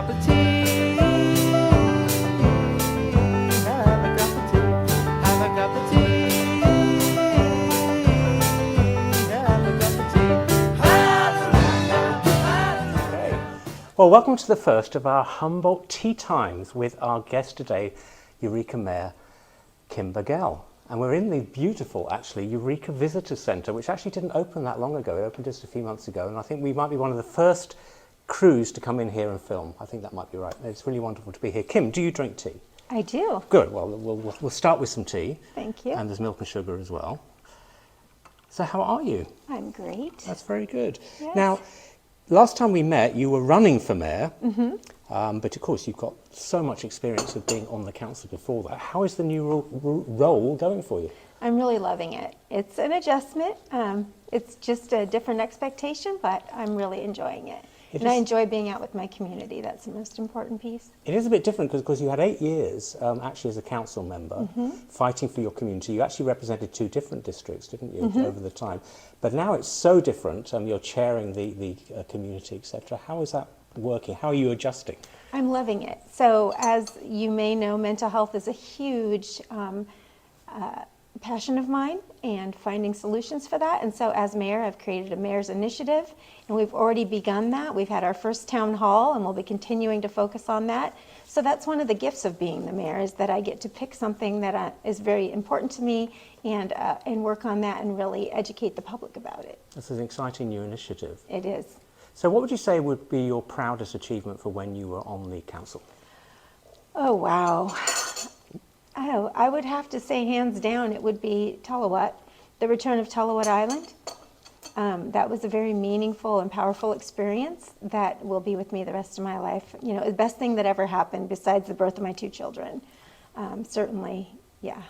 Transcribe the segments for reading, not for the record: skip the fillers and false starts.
cup of tea. Have a cup of tea. Have a cup of tea. Have a cup of tea. Okay. Well, welcome to the first of our Humboldt Tea Times with our guest today, Eureka Mayor Kim Bergel. And we're in the beautiful, actually, Eureka Visitor Centre, which actually didn't open that long ago. It opened just a few months ago, and I think we might be one of the first crews to come in here and film. I think that might be right. It's really wonderful to be here. Kim, do you drink tea? I do. Good. Well, we'll start with some tea. Thank you. And there's milk and sugar as well. So how are you? I'm great. That's very good. Yes. Now, last time we met, you were running for mayor, but of course you've got so much experience of being on the council before that. How is the new role going for you? I'm really loving it. It's an adjustment. It's just a different expectation, but I'm really enjoying it. I enjoy being out with my community. That's the most important piece. It is a bit different because you had 8 years actually as a council member fighting for your community. You actually represented 2 different districts, didn't you, over the time? But now it's so different. You're chairing the community, etc. How is that working? How are you adjusting? I'm loving it. So as you may know, mental health is a huge passion of mine and finding solutions for that. And so as mayor, I've created a mayor's initiative, and we've already begun that. We've had our first town hall, and we'll be continuing to focus on that. So that's one of the gifts of being the mayor, is that I get to pick something that is very important to me and work on that and really educate the public about it. This is an exciting new initiative. It is. So what would you say would be your proudest achievement for when you were on the council? Oh, wow. Oh, I would have to say hands down it would be Tallawat, the return of Tallawat Island. That was a very meaningful and powerful experience that will be with me the rest of my life. You know, the best thing that ever happened besides the birth of my 2 children. Certainly, yeah,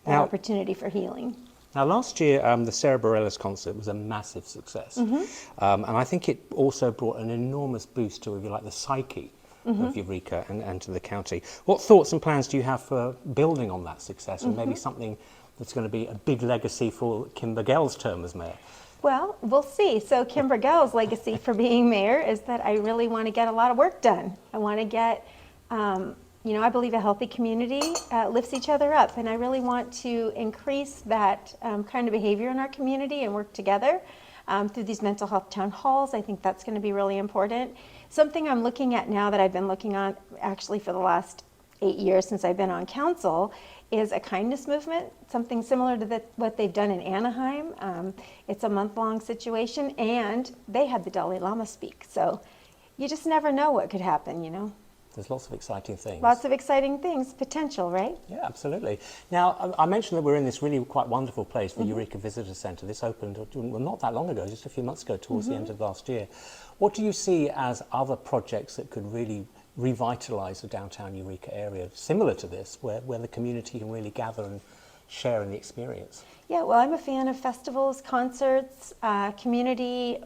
an opportunity for healing. Now, last year, the Sarah Bareilles concert was a massive success. And I think it also brought an enormous boost to, if you like, the psyche of Eureka and to the county. What thoughts and plans do you have for building on that success and maybe something that's going to be a big legacy for Kim Bergel's term as mayor? Well, we'll see. So Kim Bergel's legacy for being mayor is that I really want to get a lot of work done. I want to get, you know, I believe a healthy community lifts each other up, and I really want to increase that kind of behavior in our community and work together through these mental health town halls. I think that's going to be really important. Something I'm looking at now that I've been looking on actually for the last 8 years since I've been on council is a kindness movement, something similar to what they've done in Anaheim. It's a month-long situation, and they had the Dalai Lama speak. So you just never know what could happen, you know. There's lots of exciting things. Lots of exciting things, potential, right? Yeah, absolutely. Now, I mentioned that we're in this really quite wonderful place, the Eureka Visitor Centre. This opened, well, not that long ago, just a few months ago, towards the end of last year. What do you see as other projects that could really revitalise the downtown Eureka area, similar to this, where the community can really gather and share in the experience? Yeah, well, I'm a fan of festivals, concerts, community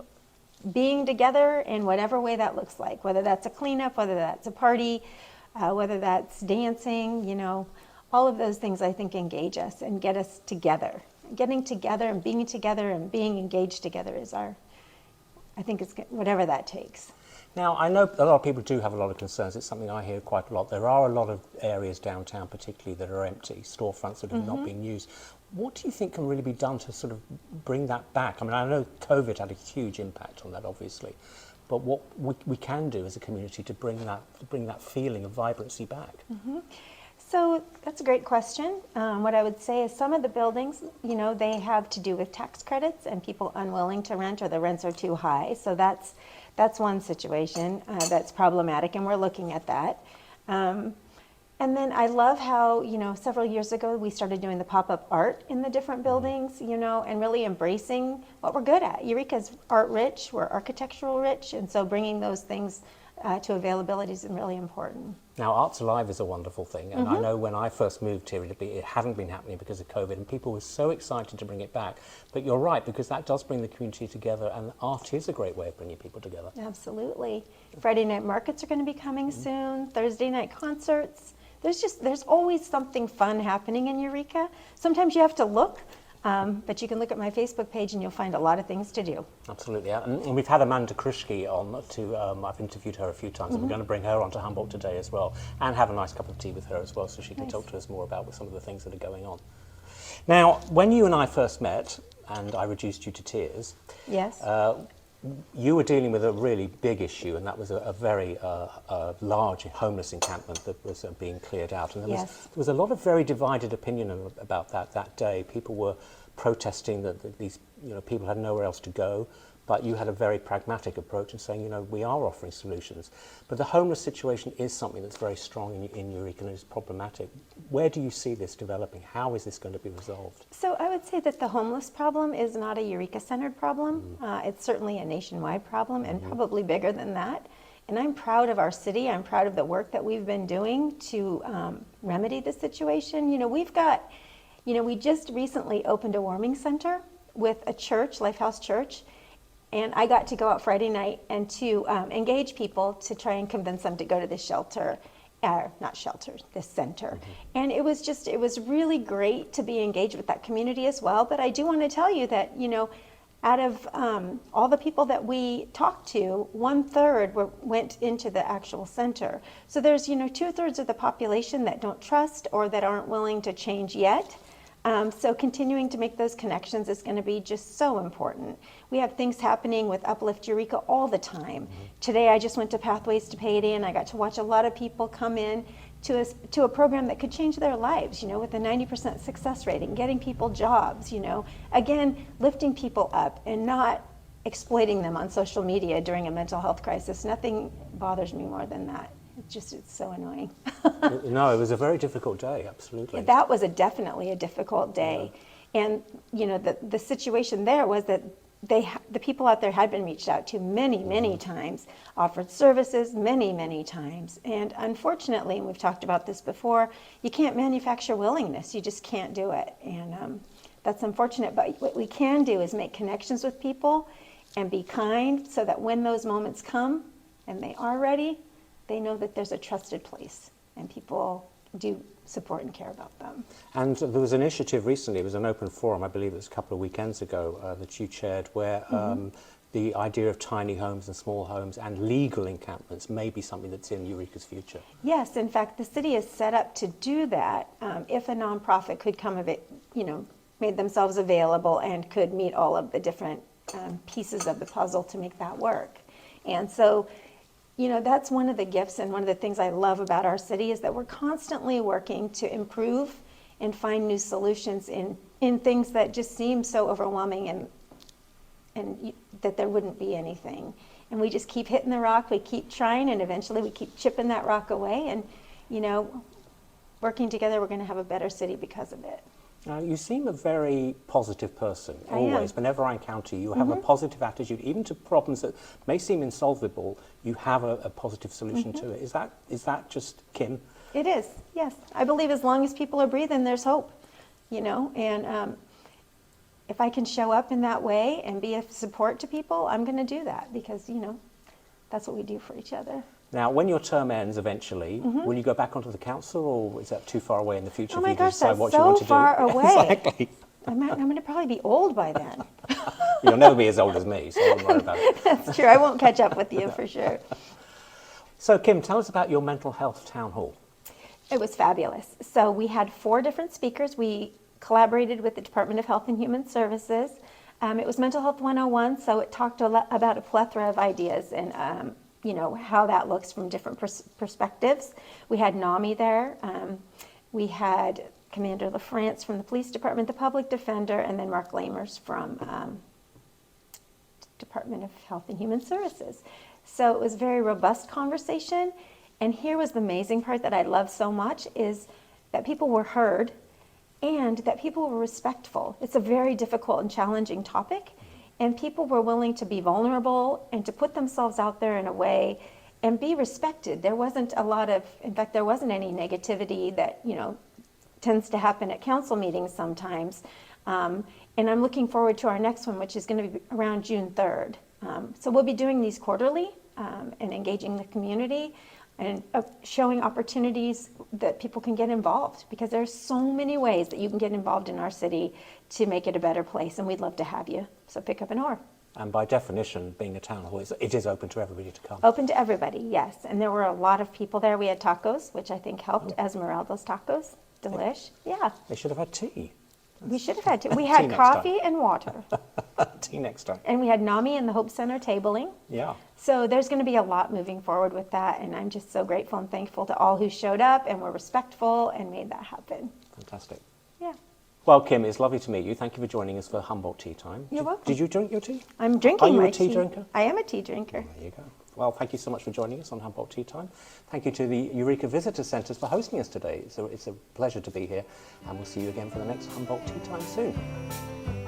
being together in whatever way that looks like, whether that's a cleanup, whether that's a party, whether that's dancing, you know, all of those things I think engage us and get us together. Getting together and being engaged together is I think it's whatever that takes. Now, I know a lot of people do have a lot of concerns. It's something I hear quite a lot. There are a lot of areas downtown particularly that are empty, storefronts that are not being used. What do you think can really be done to sort of bring that back? I mean, I know COVID had a huge impact on that, obviously, but what we can do as a community to bring that feeling of vibrancy back? So that's a great question. What I would say is some of the buildings, you know, they have to do with tax credits and people unwilling to rent, or the rents are too high. So that's one situation that's problematic, and we're looking at that. And then I love how, you know, several years ago we started doing the pop-up art in the different buildings, you know, and really embracing what we're good at. Eureka's art rich, we're architectural rich, and so bringing those things to availability is really important. Now, Arts Alive is a wonderful thing, and I know when I first moved here, it hadn't been happening because of COVID, and people were so excited to bring it back. But you're right, because that does bring the community together, and art is a great way of bringing people together. Absolutely. Friday night markets are going to be coming soon, Thursday night concerts. There's always something fun happening in Eureka. Sometimes you have to look, But you can look at my Facebook page and you'll find a lot of things to do. Absolutely, and we've had Amanda Krischke on to, I've interviewed her a few times, and we're going to bring her onto Humboldt today as well, and have a nice cup of tea with her as well, so she can talk to us more about some of the things that are going on. Now, when you and I first met, and I reduced you to tears, Yes. you were dealing with a really big issue, and that was a very large homeless encampment that was being cleared out. And there was a lot of very divided opinion about that day. People were protesting that these people had nowhere else to go, but you had a very pragmatic approach in saying, we are offering solutions. But the homeless situation is something that's very strong in Eureka and is problematic. Where do you see this developing? How is this going to be resolved? So I would say that the homeless problem is not a Eureka-centered problem. It's certainly a nationwide problem and probably bigger than that. And I'm proud of our city. I'm proud of the work that we've been doing to remedy the situation. We just recently opened a warming center with a church, Lifehouse Church, and I got to go out Friday night and to engage people to try and convince them to go to this shelter, this center. And it was really great to be engaged with that community as well. But I do want to tell you that, out of all the people that we talked to, 1/3 went into the actual center. So there's, 2/3 of the population that don't trust or that aren't willing to change yet. So continuing to make those connections is going to be just so important. We have things happening with Uplift Eureka all the time. Today I just went to Pathways to Payday and I got to watch a lot of people come in to a program that could change their lives, with a 90% success rate and getting people jobs, Again, lifting people up and not exploiting them on social media during a mental health crisis. Nothing bothers me more than that. It's so annoying. No, it was a very difficult day, absolutely. That was definitely a difficult day. Yeah. And, the situation there was that the people out there had been reached out to many times, offered services many times. And unfortunately, and we've talked about this before, you can't manufacture willingness. You just can't do it. And that's unfortunate. But what we can do is make connections with people and be kind so that when those moments come and they are ready, they know that there's a trusted place and people do support and care about them. And there was an initiative recently, it was an open forum, I believe it was a couple of weekends ago, that you chaired, where the idea of tiny homes and small homes and legal encampments may be something that's in Eureka's future. Yes, in fact, the city is set up to do that if a nonprofit could come of it, made themselves available and could meet all of the different pieces of the puzzle to make that work. And so, that's one of the gifts and one of the things I love about our city is that we're constantly working to improve and find new solutions in things that just seem so overwhelming and that there wouldn't be anything. And we just keep hitting the rock, we keep trying, and eventually we keep chipping that rock away. And, working together, we're going to have a better city because of it. You seem a very positive person, always. Whenever I encounter you, you have a positive attitude. Even to problems that may seem insolvable, you have a positive solution to it. Is that just Kim? It is, yes. I believe as long as people are breathing, there's hope, and if I can show up in that way and be a support to people, I'm going to do that because, that's what we do for each other. Now, when your term ends eventually, will you go back onto the council, or is that too far away in the future for you to decide what you want to do? Oh my gosh, that's so far away. Exactly. I'm going to probably be old by then. You'll never be as old as me, so don't worry about it. That's true. I won't catch up with you for sure. So, Kim, tell us about your mental health town hall. It was fabulous. So we had 4 different speakers. We collaborated with the Department of Health and Human Services. It was Mental Health 101, so it talked about a plethora of ideas and how that looks from different perspectives. We had NAMI there. We had Commander LaFrance from the police department, the public defender, and then Mark Lamers from Department of Health and Human Services. So it was a very robust conversation. And here was the amazing part that I love so much is that people were heard and that people were respectful. It's a very difficult and challenging topic. And people were willing to be vulnerable and to put themselves out there in a way and be respected. There wasn't in fact, there wasn't any negativity that, tends to happen at council meetings sometimes. And I'm looking forward to our next one, which is going to be around June 3rd. So we'll be doing these quarterly and engaging the community and showing opportunities that people can get involved, because there's so many ways that you can get involved in our city to make it a better place, and we'd love to have you. So pick up an oar. And by definition, being a town hall, it is open to everybody to come. Open to everybody, yes. And there were a lot of people there. We had tacos, which I think helped. Esmeralda's tacos, delish. Yeah, They should have had tea. we should have had to. We Tea had next coffee and water, Tea next time. and we had NAMI and the Hope Center tabling. Yeah. So there's going to be a lot moving forward with that, and I'm just so grateful and thankful to all who showed up and were respectful and made that happen. Fantastic. Yeah. Well, Kim, it's lovely to meet you. Thank you for joining us for Humboldt Tea Time. You're welcome. Did you drink your tea? I'm drinking Are you my a tea drinker? I am a tea drinker. There you go. Well, thank you so much for joining us on Humboldt Tea Time. Thank you to the Eureka Visitor Centres for hosting us today. It's a pleasure to be here, and we'll see you again for the next Humboldt Tea Time soon.